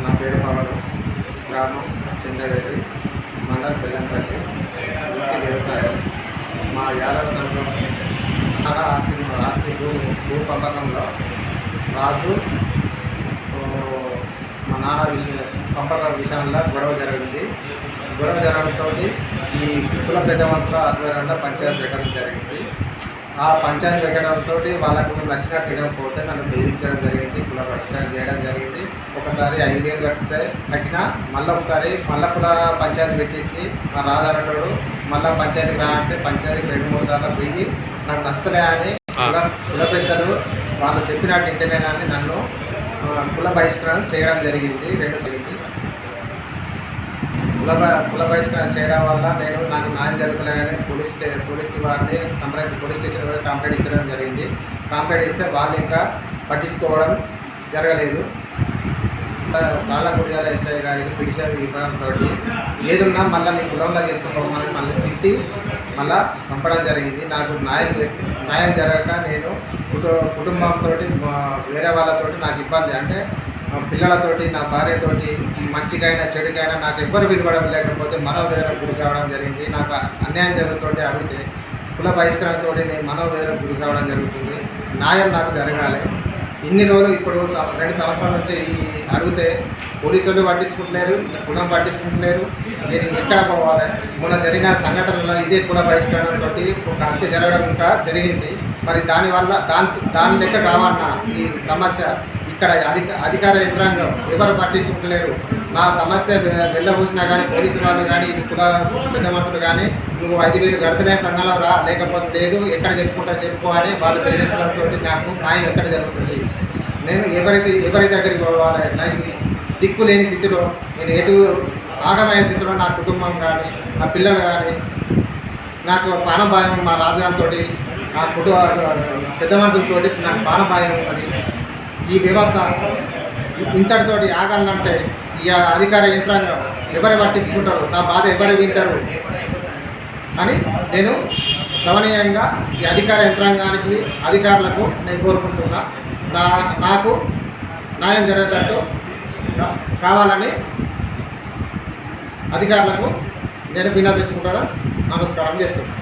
నా పేరు పవన్, గ్రామం చంద్రవేలి, మండలం బెల్లంపల్లి, వృత్తి వ్యవసాయం. మా యాదవ సంఘం ఆస్తి భూ పంపకంలో రాజు మా నాన్న పంపకం విషయంలో గొడవ జరిగింది. గొడవ జరగడంతో ఈ కుల పెద్ద మనుషుల ఆధ్వర్యంలో పంచాయతీ పెట్టడం జరిగింది. ఆ పంచాయతీ పెట్టడంతో వాళ్ళకు నచ్చినట్టు ఇవ్వకపోతే నన్ను బెదిరించడం జరిగింది, కుల పరిష్కారం చేయడం జరిగింది. ఒకసారి 5 ఏళ్ళు కట్టినా మళ్ళీ కుల పంచాయతీ పెట్టేసి మా రాజారెడ్డి మళ్ళీ పంచాయతీ రానంటే పంచాయతీకి 2-3 సార్లు పోయి నాకు నచ్చలే అని కుల పెద్దలు వాళ్ళు చెప్పినట్టు ఇంటేనేనని నన్ను కుల బహిష్కరణ చేయడం జరిగింది. 2 జరిగింది. కుల బహిష్కరణ చేయడం వల్ల నాకు న్యాయం జరుగుతలేదని పోలీసు వారిని సంప్రదించి పోలీస్ స్టేషన్ వరకు కంప్లైంట్ ఇచ్చడం జరిగింది. కంప్లైంట్ ఇస్తే వాళ్ళు ఇంకా పట్టించుకోవడం జరగలేదు. తాళ్ళగుడియాల ఎస్ఐ గారికి పిటిషన్ ఇవ్వడంతో ఏదున్నా మళ్ళీ నీ కులంలో చేసుకోమని మళ్ళీ తిట్టి మళ్ళీ పంపడం జరిగింది. నాకు న్యాయం జరగక నేను కుటుంబంతో వేరే వాళ్ళతో నాకు ఇబ్బంది, అంటే పిల్లలతోటి నా భార్యతోటి మంచికైనా చెడుకైనా నాకు ఎవ్వరు విలువడం లేకపోతే మనోవేదనకు గురి కావడం జరిగింది. నాకు అన్యాయం జరుగుతుంటే అడిగితే కుల బహిష్కరణతో నేను మనోవేదనకు గురి కావడం జరుగుతుంది. న్యాయం నాకు జరగాలి. ఇన్ని రోజులు ఇప్పుడు 2 సంవత్సరాల నుంచి అడిగితే పోలీసులు పట్టించుకుంటలేరు, కులం పట్టించుకుంటలేరు. నేను ఎక్కడ పోవాలి? మొన్న జరిగిన సంఘటనలో ఇదే కుల బహిష్కరణతో ఒక హత్య జరగడం ఇంకా జరిగింది. మరి దానివల్ల దాని లెక్క కావాలన్నా ఈ సమస్య ఇక్కడ అధికార యంత్రాంగం ఎవరు పట్టించుకుంటలేరు. నా సమస్య వెళ్ళబోసినా కానీ పోలీసు వాళ్ళు కానీ కుల పెద్ద మనుషులు కానీ నువ్వు 5,000 గడితేనే సంఘంలో రా, లేకపోతే లేదు ఎక్కడ చెప్పుకో అని వాళ్ళు బెదిరించడంతో నాకు న్యాయం ఎక్కడ జరుగుతుంది? నేను ఎవరి దగ్గరికి పోవాలి? నాకు దిక్కు లేని స్థితిలో, నేను ఎటు ఆగమయ్యే స్థితిలో నా కుటుంబం కానీ నా పిల్లలు కానీ నాకు ప్రాణభాయం, మా రాజుగారితో నా పెద్ద మనుషులతోటి నాకు ప్రాణభాయం ఉన్నది. ఈ వ్యవస్థ ఇంతటితోటి ఆగాలంటే ఈ అధికార యంత్రాంగం ఎవరు పట్టించుకుంటారు? నా బాధ ఎవరు వింటారు అని నేను సవనీయంగా ఈ అధికార యంత్రాంగానికి అధికారులకు నేను కోరుకుంటున్నా. నాకు న్యాయం జరిగేటట్టు కావాలని అధికారులకు నేను విన్నవించుకుంటాను. నమస్కారం చేస్తున్నాను.